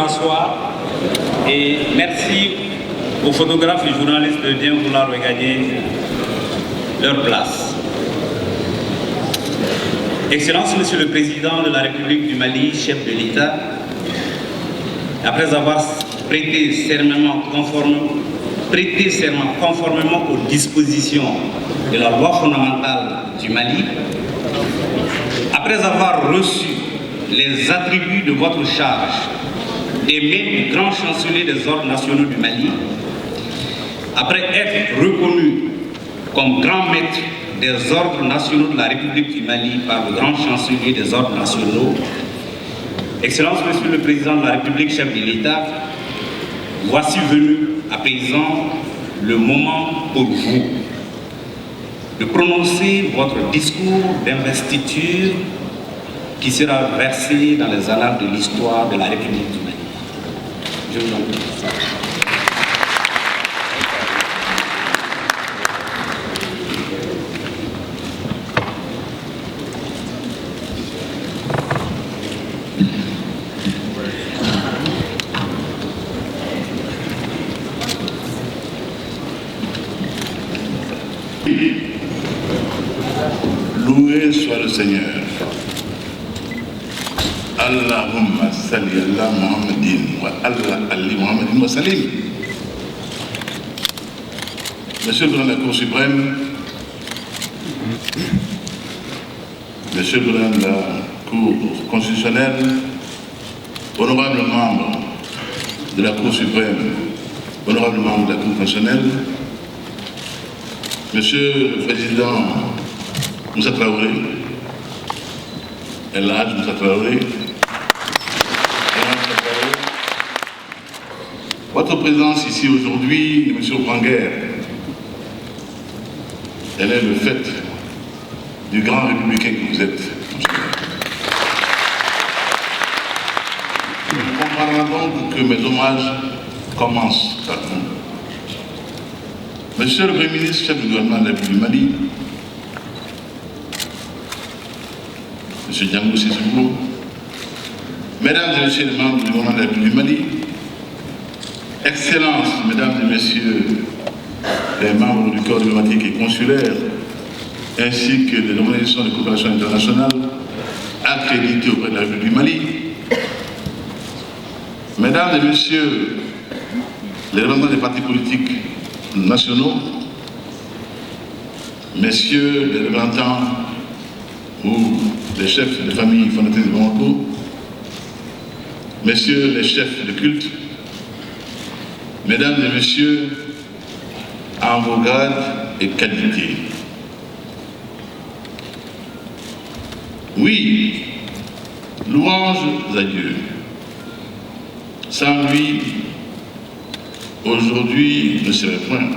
m'asseoir et merci aux photographes et journalistes de bien vouloir regagner leur place. Excellence, Monsieur le Président de la République du Mali, chef de l'État, après avoir prêté serment conformément aux dispositions de la loi fondamentale du Mali, après avoir reçu les attributs de votre charge des mains du grand chancelier des ordres nationaux du Mali, après être reconnu comme grand maître des ordres nationaux de la République du Mali par le grand chancelier des ordres nationaux, Excellence, Monsieur le Président de la République, chef de l'État, voici venu à présent le moment pour vous de prononcer votre discours d'investiture qui sera versé dans les annales de l'histoire de la République du Mali. Je vous en prie. Loué soit le Seigneur. Allahumma salli ala Muhammadin wa ala ali Muhammadin wa salim. Monsieur le Président de la Cour suprême, Monsieur le Président de la Cour constitutionnelle, honorables membres de la Cour suprême, honorables membres de la Cour constitutionnelle, Monsieur le Président Moussa Traoré, El Hadj Moussa Traoré, votre présence ici aujourd'hui ne me surprend guère. Elle est le fait du grand républicain que vous êtes. Vous comprendrez donc que mes hommages commencent par vous. Monsieur le Premier ministre, chef du gouvernement de la République du Mali, Monsieur Django Sissoko, Mesdames et Messieurs les membres du gouvernement de la République du Mali, Excellences, Mesdames et Messieurs les membres du corps diplomatique et consulaire, ainsi que des organisations de coopération internationale accréditées auprès de la République du Mali, Mesdames et Messieurs les représentants des partis politiques nationaux, Messieurs les représentants ou les chefs de famille fondatrices de Bamako, Messieurs les chefs de culte, Mesdames et Messieurs, en vos grades et qualités. Oui, louanges à Dieu. Sans lui, aujourd'hui ne serait point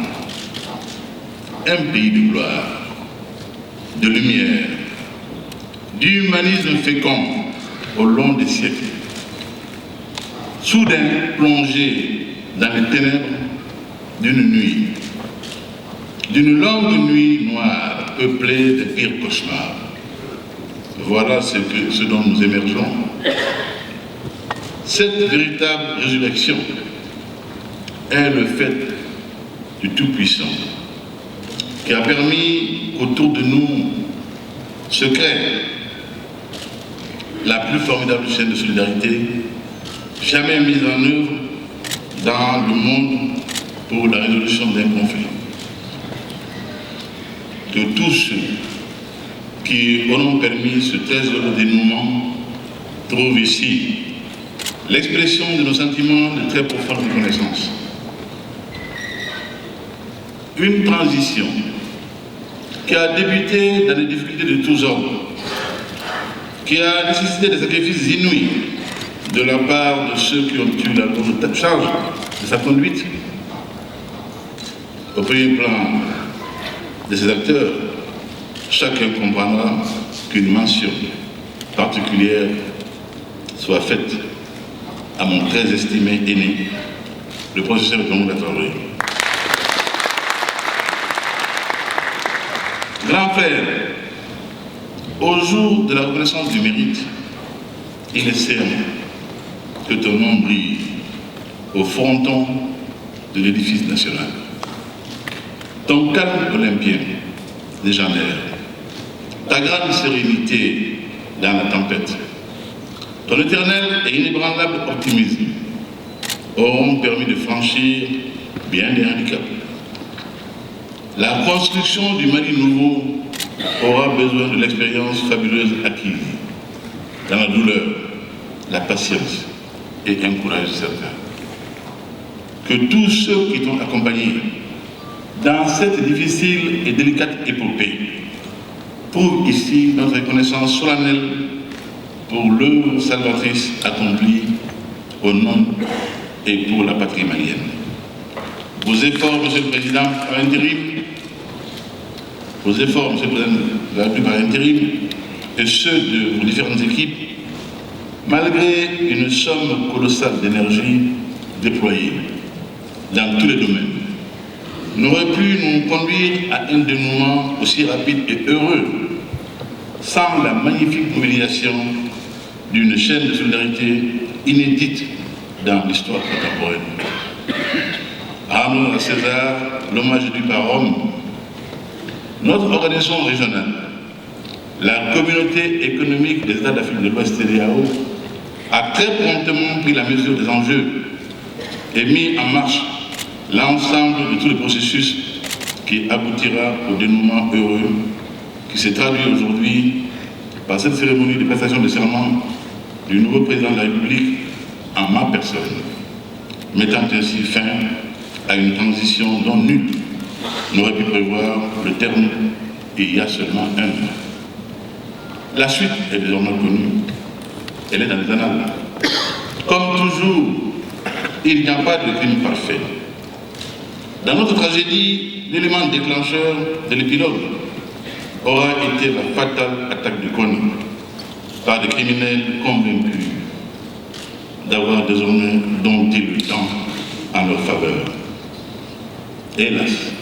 un pays de gloire, de lumière, d'humanisme fécond au long des siècles, soudain plongé dans les ténèbres d'une nuit, d'une longue nuit noire peuplée de pires cauchemars. Voilà ce dont nous émergeons. Cette véritable résurrection est le fait du Tout-Puissant qui a permis qu'autour de nous se crée la plus formidable chaîne de solidarité jamais mise en œuvre dans le monde pour la résolution d'un conflit. Que tous ceux qui auront permis ce très heureux dénouement trouvent ici l'expression de nos sentiments de très profonde reconnaissance. Une transition qui a débuté dans les difficultés de tous ordres, qui a nécessité des sacrifices inouïs de la part de ceux qui ont eu la lourde charge de sa conduite. Au premier plan de ces acteurs, chacun comprendra qu'une mention particulière soit faite à mon très estimé aîné, le professeur Django Traoré. Grand frère, au jour de la reconnaissance du mérite, il est certain que ton nom brille au fronton de l'édifice national. Ton calme olympien, légendaire, ta grande sérénité dans la tempête, ton éternel et inébranlable optimisme auront permis de franchir bien des handicaps. La construction du Mali nouveau aura besoin de l'expérience fabuleuse acquise dans la douleur, la patience et un courage certain. Que tous ceux qui t'ont accompagné dans cette difficile et délicate épopée prouvent ici notre reconnaissance solennelle pour l'œuvre salvatrice accomplie au nom et pour la patrie malienne. Vos efforts, Monsieur le Président, par intérim, vos efforts, Monsieur le Président de la République, par intérim, et ceux de vos différentes équipes, malgré une somme colossale d'énergie déployée dans tous les domaines, n'aurait pu nous conduire à un dénouement aussi rapide et heureux sans la magnifique mobilisation d'une chaîne de solidarité inédite dans l'histoire contemporaine. Rendons à César l'hommage dû par Rome. Notre organisation régionale, la Communauté économique des États d'Afrique de l'Ouest, CEDEAO, a très promptement pris la mesure des enjeux et mis en marche l'ensemble de tout le processus qui aboutira au dénouement heureux qui s'est traduit aujourd'hui par cette cérémonie de prestation de serment du nouveau président de la République en ma personne, mettant ainsi fin à une transition dont nul n'aurait pu prévoir le terme il y a seulement un an. La suite est désormais connue, elle est dans les annales. Comme toujours, il n'y a pas de crime parfait. Dans notre tragédie, l'élément déclencheur de l'épilogue aura été la fatale attaque de Kony par des criminels convaincus d'avoir désormais dompté le temps en leur faveur. Hélas,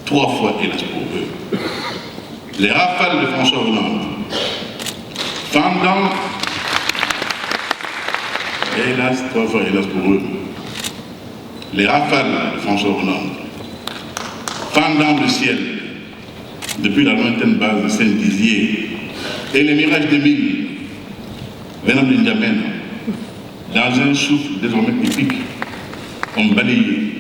3 fois hélas pour eux, les rafales de François Hollande, fendant, hélas, 3 fois hélas pour eux, les rafales de François Hollande, fendant le ciel depuis la lointaine base de Saint-Dizier et les mirages d'Émile venant de N'Djamena, dans un souffle désormais épique, ont balayé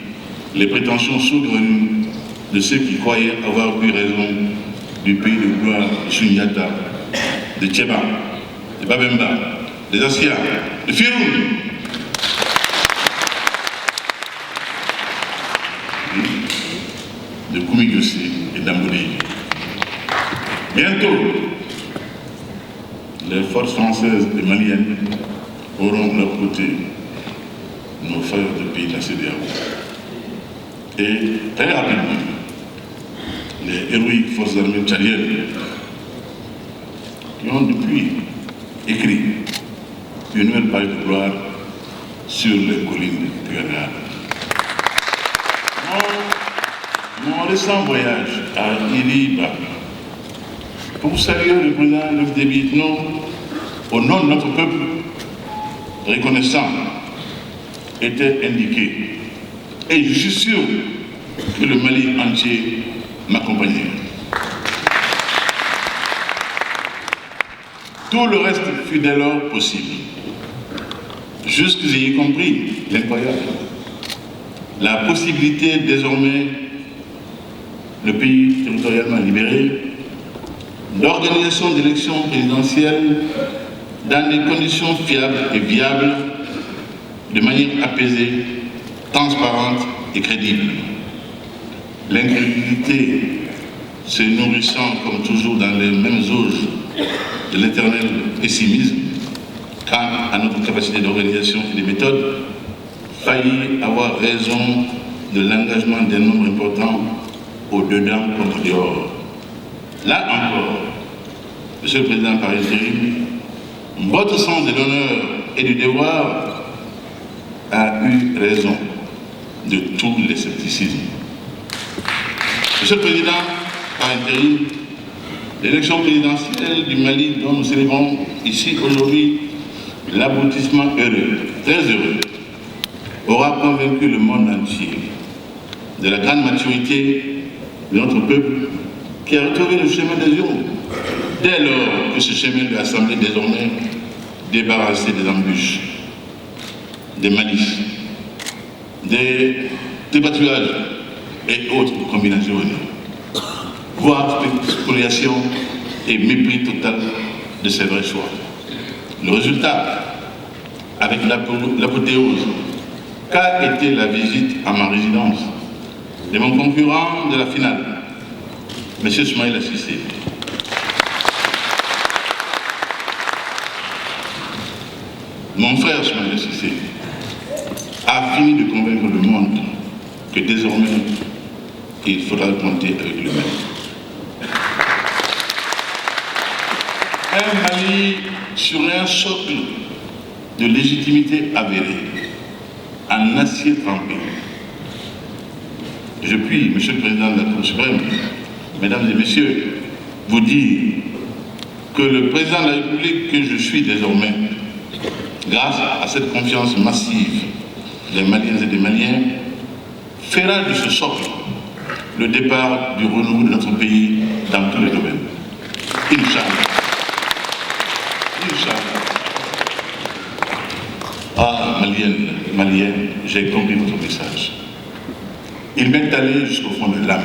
les prétentions saugrenues de ceux qui croyaient avoir eu raison du pays de gloire de Sunyata, de Tcheba, de Babemba, des Assia, de Firoun, de Koumigossi et d'Amboudi. Bientôt, les forces françaises et maliennes auront de leur côté nos frères de pays de la CEDEAO. Et très rapidement, les héroïques forces armées tchadiennes qui ont depuis écrit une nouvelle page de gloire sur les collines de Grenade. Mon récent voyage à Iriba pour saluer le président de l'FDB, au nom de notre peuple reconnaissant, était indiqué. Et je suis sûr que le Mali entier m'accompagnait. Tout le reste fut dès lors possible. Jusque j'ai compris l'incroyable. La possibilité désormais, le pays territorialement libéré, d'organisation d'élections présidentielles dans des conditions fiables et viables, de manière apaisée, transparente et crédible. L'incrédulité se nourrissant comme toujours dans les mêmes auges de l'éternel pessimisme quant à notre capacité d'organisation et de méthode, faillit avoir raison de l'engagement d'un nombre important au-dedans comme au dehors. Là encore, Monsieur le Président par intérim, votre sens de l'honneur et du devoir a eu raison de tous les scepticismes. Monsieur le Président par intérim, l'élection présidentielle du Mali dont nous célébrons ici aujourd'hui l'aboutissement heureux, très heureux, aura convaincu le monde entier de la grande maturité de notre peuple qui a retrouvé le chemin des urnes, dès lors que ce chemin lui a semblé désormais débarrassé des embûches, des malices, des tripatouillages et autres combinaisons, voire spoliation et mépris total de ses vrais choix. Le résultat, avec l'apothéose, qu'a été la visite à ma résidence de mon concurrent de la finale, M. Soumaïla Cissé. Mon frère Soumaïla Cissé a fini de convaincre le monde que désormais, il faudra compter avec lui-même. Un Mali sur un socle de légitimité avérée, en acier trempé. Je puis, Monsieur le Président de la Cour suprême, Mesdames et Messieurs, vous dire que le Président de la République que je suis désormais, grâce à cette confiance massive des Maliennes et des Maliens, fera de ce socle le départ du renouveau de notre pays dans tous les domaines. Inch'Allah. Ah, Malienne, Malien, j'ai compris votre message. Il m'est allé jusqu'au fond de l'âme.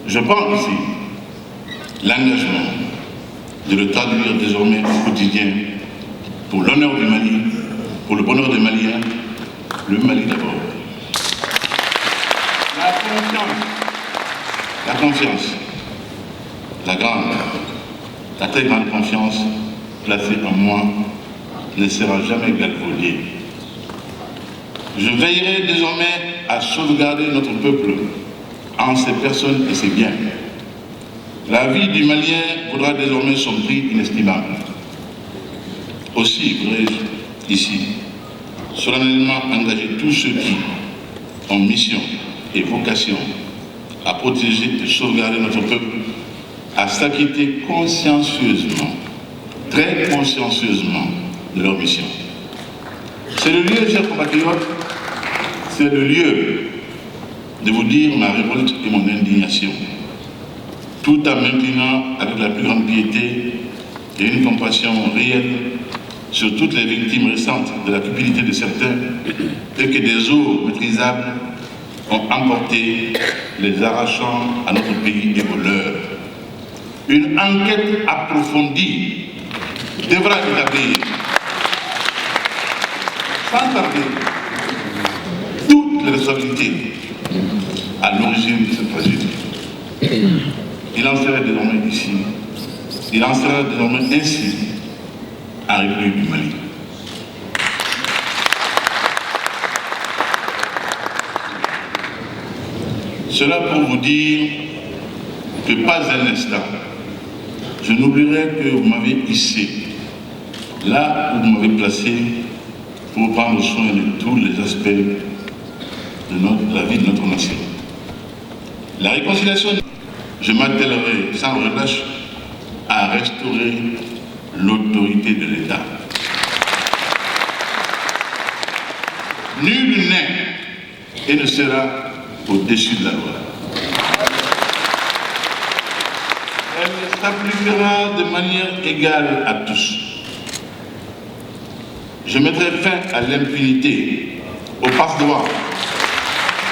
Je prends ici l'engagement de le traduire désormais au quotidien pour l'honneur du Mali, pour le bonheur des Maliens, le Mali d'abord. La confiance, la grande, la très grande confiance placée en moi ne sera jamais galvaudée. Je veillerai désormais à sauvegarder notre peuple en ses personnes et ses biens. La vie du Malien vaudra désormais son prix inestimable. Aussi voudrais-je ici solennellement engager tous ceux qui ont mission et vocation à protéger et sauvegarder notre peuple à s'acquitter consciencieusement, très consciencieusement de leur mission. C'est le lieu, chers compatriotes, c'est le lieu de vous dire ma révolte et mon indignation, tout en maintenant avec la plus grande piété et une compassion réelle sur toutes les victimes récentes de la cupidité de certains et que des eaux maîtrisables ont emporté, les arrachant à notre pays et aux leurs. Une enquête approfondie devra établir, sans tarder, toutes les responsabilités à l'origine de cette tragédie. Il en sera désormais ici, il en sera désormais ainsi en République du Mali. Cela pour vous dire que pas un instant, je n'oublierai que vous m'avez hissé, là où vous m'avez placé, pour prendre soin de tous les aspects de la vie de notre nation. La réconciliation, je m'attellerai sans relâche à restaurer l'autorité de l'État. Nul n'est et ne sera au-dessus de la loi. Elle s'appliquera de manière égale à tous. Je mettrai fin à l'impunité, au passe-droit,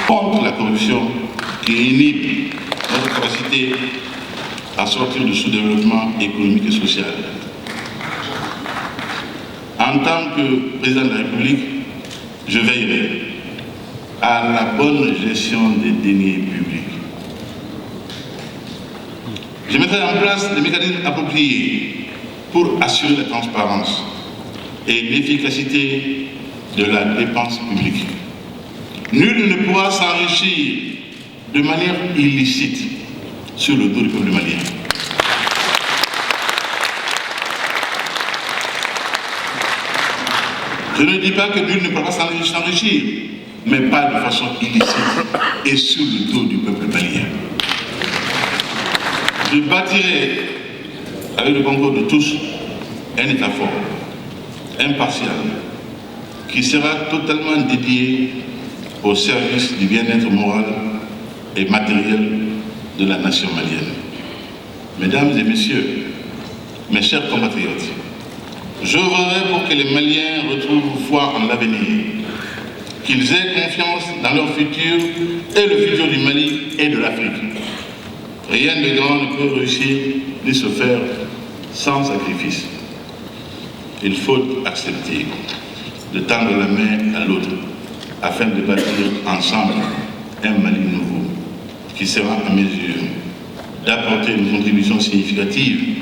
contre la corruption qui inhibe notre capacité à sortir du sous-développement économique et social. En tant que président de la République, je veillerai à la bonne gestion des deniers publics. Je mettrai en place des mécanismes appropriés pour assurer la transparence et l'efficacité de la dépense publique. Nul ne pourra s'enrichir de manière illicite sur le dos du peuple malien. Je ne dis pas que nul ne pourra pas s'enrichir, mais pas de façon illicite et sur le dos du peuple malien. Je bâtirai avec le concours de tous, un État fort, impartial, qui sera totalement dédié au service du bien-être moral et matériel de la nation malienne. Mesdames et messieurs, mes chers compatriotes, j'œuvrerai pour que les Maliens retrouvent foi en l'avenir, qu'ils aient confiance dans leur futur et le futur du Mali et de l'Afrique. Rien de grand ne peut réussir ni se faire sans sacrifice. Il faut accepter de tendre la main à l'autre afin de bâtir ensemble un Mali nouveau qui sera en mesure d'apporter une contribution significative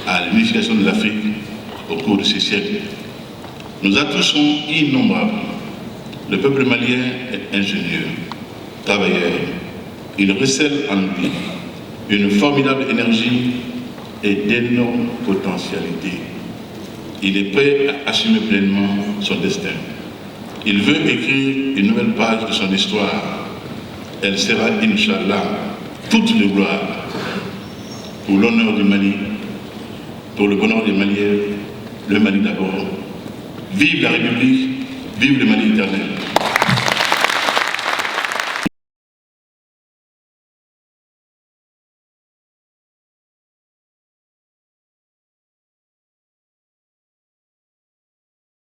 à l'unification de l'Afrique au cours de ces siècles. Nos atouts sont innombrables. Le peuple malien est ingénieux, travailleur. Il recèle en lui une formidable énergie et d'énormes potentialités. Il est prêt à assumer pleinement son destin. Il veut écrire une nouvelle page de son histoire. Elle sera, Inch'Allah, toute de gloire pour l'honneur du Mali, pour le bonheur des Maliens, le Mali d'abord. Vive la République, vive le Mali éternel.